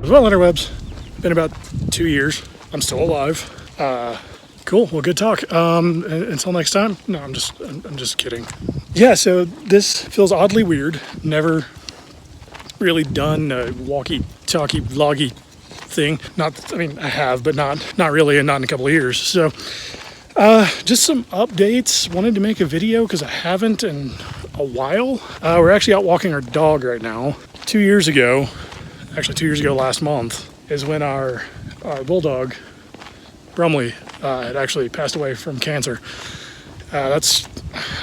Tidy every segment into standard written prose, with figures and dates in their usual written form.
as well, interwebs. Been about 2 years. I'm still alive. Cool. Well, good talk. Until next time. No, I'm just kidding. Yeah. So this feels oddly weird. Never really done a walkie-talkie vloggy thing. I have, but not really, and not in a couple of years. So just some updates. Wanted to make a video because I haven't in a while. We're actually out walking our dog right now. 2 years ago last month, is when our bulldog, Brumley, had actually passed away from cancer. That's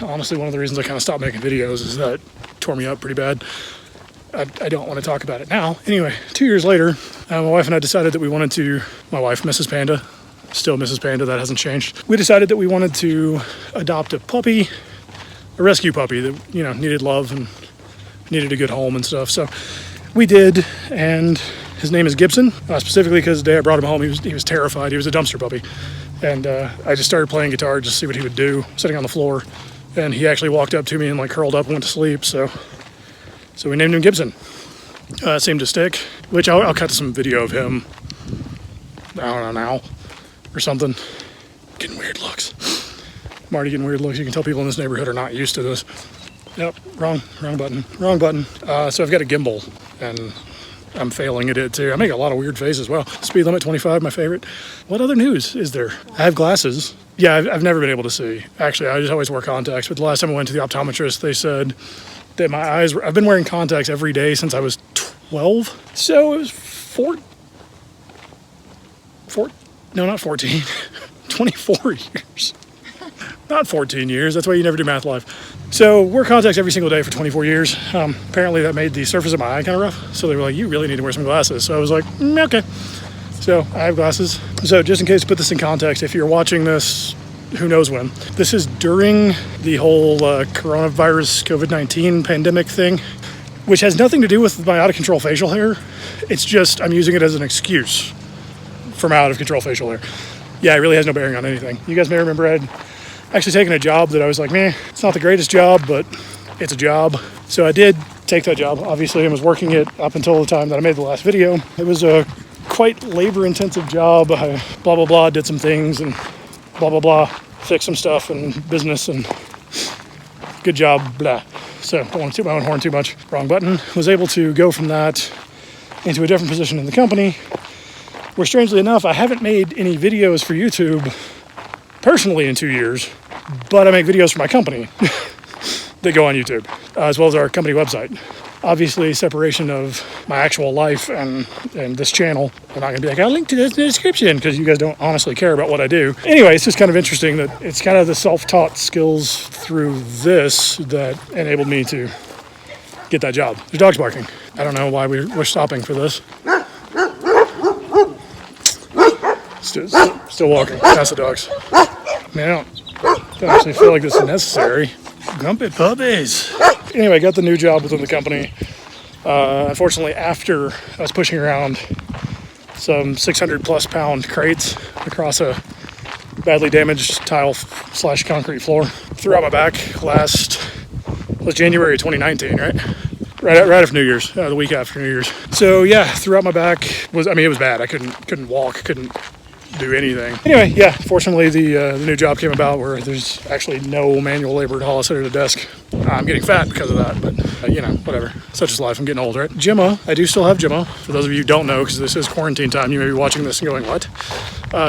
honestly one of the reasons I kind of stopped making videos, is that it tore me up pretty bad. I don't want to talk about it now. Anyway, 2 years later, my wife and I decided that we wanted to, my wife, Mrs. Panda, still Mrs. Panda, that hasn't changed. We decided that we wanted to adopt a puppy, a rescue puppy that, needed love and needed a good home and stuff. So we did, and his name is Gibson, specifically because the day I brought him home, he was terrified. He was a dumpster puppy. And I just started playing guitar just to see what he would do, sitting on the floor. And he actually walked up to me and curled up and went to sleep. So we named him Gibson. It seemed to stick, which I'll cut to some video of him, I don't know, now or something. Getting weird looks. I'm already getting weird looks. You can tell people in this neighborhood are not used to this. Yep, wrong button. So I've got a gimbal, and I'm failing at it too. I make a lot of weird faces. Well, speed limit 25, my favorite. What other news is there? I have glasses. Yeah, I've never been able to see. Actually, I just always wear contacts. But the last time I went to the optometrist, they said that my eyes I've been wearing contacts every day since I was 12. So it was not 14, 24 years. Not 14 years. That's why you never do math live. So wear contacts every single day for 24 years. Apparently that made the surface of my eye kind of rough. So they were like, you really need to wear some glasses. So I was like, okay. So I have glasses. So just in case to put this in context, if you're watching this, who knows when, this is during the whole coronavirus COVID-19 pandemic thing, which has nothing to do with my out of control facial hair. It's just, I'm using it as an excuse for my out of control facial hair. Yeah, it really has no bearing on anything. You guys may remember I had actually taken a job that I was like, it's not the greatest job, but it's a job. So I did take that job, obviously, and was working it up until the time that I made the last video. It was a quite labor-intensive job. I blah, blah, blah, did some things, and blah, blah, blah, fixed some stuff and business, and good job, blah. So don't want to toot my own horn too much. Wrong button. Was able to go from that into a different position in the company, where strangely enough, I haven't made any videos for YouTube personally in 2 years, but I make videos for my company that go on YouTube, as well as our company website. Obviously, separation of my actual life and this channel. I'm not going to be like, I'll link to this in the description, because you guys don't honestly care about what I do. Anyway, it's just kind of interesting that it's kind of the self-taught skills through this that enabled me to get that job. There's dogs barking. I don't know why we're stopping for this. Still walking past the dogs. Man, I don't actually feel like this is necessary. Grumpy puppies. Anyway, got the new job within the company. Unfortunately, after I was pushing around some 600 plus pound crates across a badly damaged tile / concrete floor throughout my back was January 2019, right? Right after New Year's, the week after New Year's. So yeah, throughout my back it was bad. I couldn't walk, couldn't do anything. Anyway, yeah, fortunately the new job came about where there's actually no manual labor to haul us at a desk. I'm getting fat because of that, but whatever. Such is life. I'm getting old, right? Gemma, I do still have Gemma. For those of you who don't know, because this is quarantine time, you may be watching this and going, what?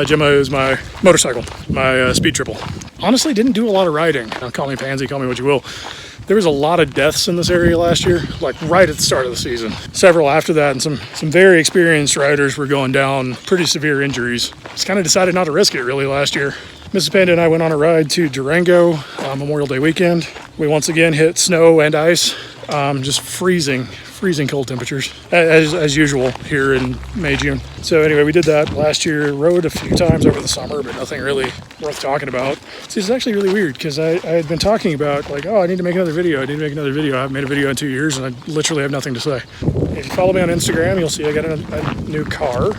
Gemma is my motorcycle, my speed triple. Honestly, didn't do a lot of riding. Call me pansy, call me what you will. There was a lot of deaths in this area last year, like right at the start of the season. Several after that, and some very experienced riders were going down pretty severe injuries. Just kind of decided not to risk it really last year. Mrs. Panda and I went on a ride to Durango Memorial Day weekend. We once again hit snow and ice, just freezing cold temperatures as usual here in May, June. So anyway, we did that last year, rode a few times over the summer, but nothing really worth talking about. See, it's actually really weird because I had been talking about I need to make another video. I haven't made a video in 2 years and I literally have nothing to say. If you follow me on Instagram, you'll see I got a new car.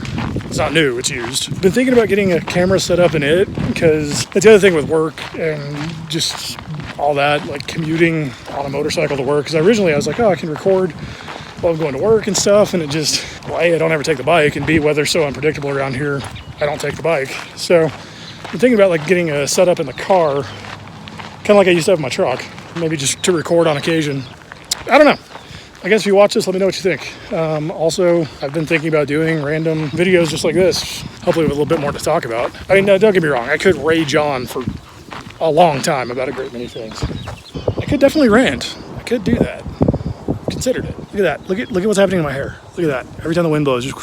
It's not new, it's used. Been thinking about getting a camera set up in it because that's the other thing with work and just all that, like commuting on a motorcycle to work. Because originally I was like, I can record while I'm going to work and stuff, and it just, well, A, I don't ever take the bike, and B, weather's so unpredictable around here, I don't take the bike. So I'm thinking about like getting a setup in the car, kind of like I used to have in my truck, maybe just to record on occasion. I don't know. I guess if you watch this, let me know what you think. Also, I've been thinking about doing random videos just like this, hopefully with a little bit more to talk about. I mean, don't get me wrong, I could rage on for a long time about a great many things. I could definitely rant. I could do that. Considered it. Look at that. Look at what's happening in my hair. Look at that. Every time the wind blows, just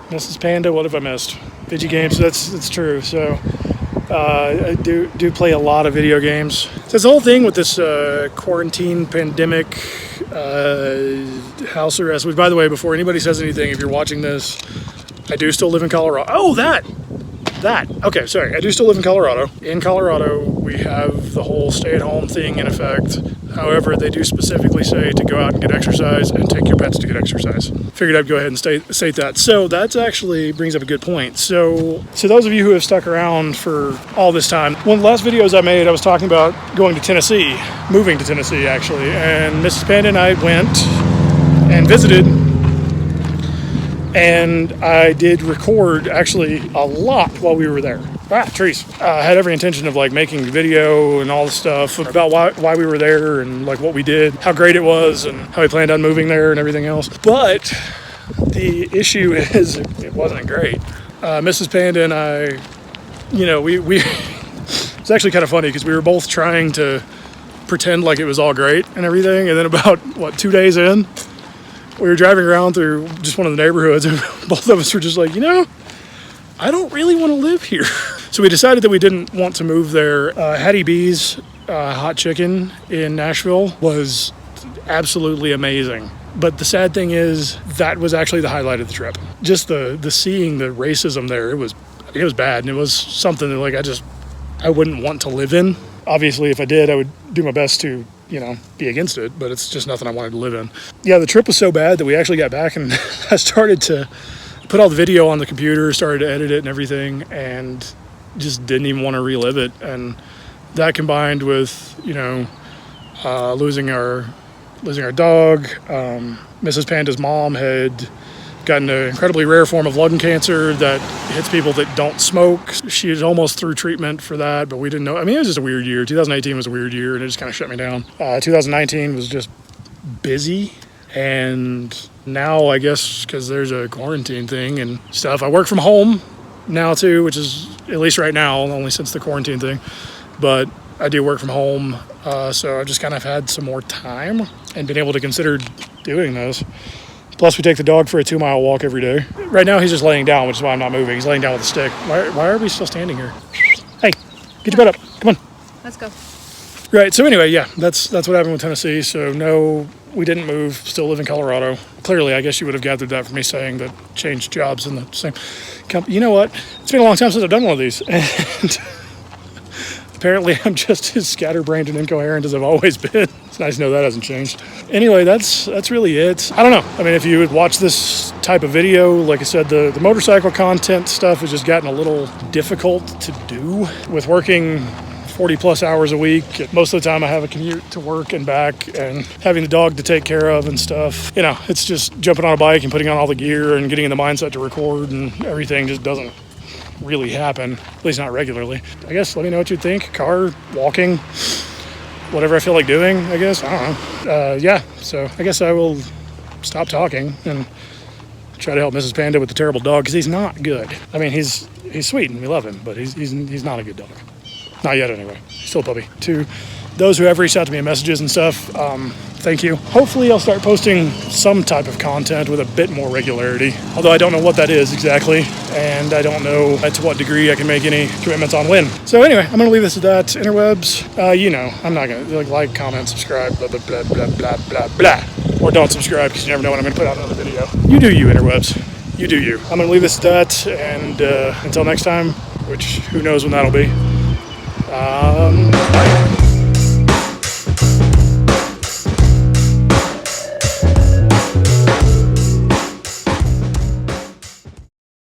Mrs. Panda, what have I missed? Video games, that's true. So I do play a lot of video games. So this whole thing with this quarantine pandemic house arrest, which, by the way, before anybody says anything, if you're watching this, I do still live in Colorado. Oh, that. Okay, sorry. I do still live in Colorado. In Colorado, we have the whole stay-at-home thing in effect. However, they do specifically say to go out and get exercise and take your pets to get exercise. Figured I'd go ahead and state that. So that actually brings up a good point. So those of you who have stuck around for all this time, one of the last videos I made, I was talking about going to Tennessee, moving to Tennessee actually, and Mrs. Panda and I went and visited. And I did record actually a lot while we were there. Trees. I had every intention of like making a video and all the stuff about why we were there and like what we did, how great it was and how we planned on moving there and everything else. But the issue is it wasn't great. Mrs. Panda and I, we it's actually kind of funny because we were both trying to pretend like it was all great and everything. And then about 2 days in, we were driving around through just one of the neighborhoods and both of us were just like, I don't really want to live here. So we decided that we didnn't want to move there. Hattie B's hot chicken in Nashville was absolutely amazing. But the sad thing is that was actually the highlight of the trip. Just the seeing the racism there, it was bad. And it was something that like I wouldn't want to live in. Obviously, if I did, I would do my best to be against it, but it's just nothing I wanted to live in. Yeah, the trip was so bad that we actually got back and I started to put all the video on the computer, started to edit it and everything, and just didn't even want to relive it. And that combined with, losing our dog, Mrs. Panda's mom had gotten an incredibly rare form of lung cancer that hits people that don't smoke. She was almost through treatment for that, but we didn't know. I mean, it was just a weird year. 2018 was a weird year, and it just kind of shut me down. 2019 was just busy, and now I guess because there's a quarantine thing and stuff, I work from home now too, which is, at least right now, only since the quarantine thing, but I do work from home, so I've just kind of had some more time and been able to consider doing this. Plus, we take the dog for a 2-mile walk every day. Right now, he's just laying down, which is why I'm not moving. He's laying down with a stick. Why are we still standing here? Hey, get your butt up. Come on. Let's go. Right, so anyway, yeah, that's what happened with Tennessee. So no, we didn't move, still live in Colorado. Clearly, I guess you would have gathered that from me saying that changed jobs in the same company. You know what? It's been a long time since I've done one of these. And apparently, I'm just as scatterbrained and incoherent as I've always been. It's nice to know that hasn't changed. Anyway, that's really it. I don't know. I mean, if you would watch this type of video, like I said, the motorcycle content stuff has just gotten a little difficult to do with working 40 plus hours a week. Most of the time I have a commute to work and back and having the dog to take care of and stuff. It's just jumping on a bike and putting on all the gear and getting in the mindset to record and everything just doesn't really happen, at least not regularly. I guess let me know what you think. Car, walking, whatever I feel like doing, I guess. I don't know. Yeah, so I guess I will stop talking and try to help Mrs. Panda with the terrible dog because he's not good. I mean, he's sweet and we love him, but he's not a good dog. Not yet, anyway. Still a puppy. To those who have reached out to me in messages and stuff, thank you. Hopefully I'll start posting some type of content with a bit more regularity, although I don't know what that is exactly, and I don't know to what degree I can make any commitments on when. So anyway, I'm going to leave this at that. Interwebs, I'm not going to like, comment, subscribe, blah, blah, blah, blah, blah, blah, blah. Or don't subscribe because you never know when I'm going to put out another video. You do you, interwebs. You do you. I'm going to leave this at that, and until next time, which who knows when that'll be. Bye.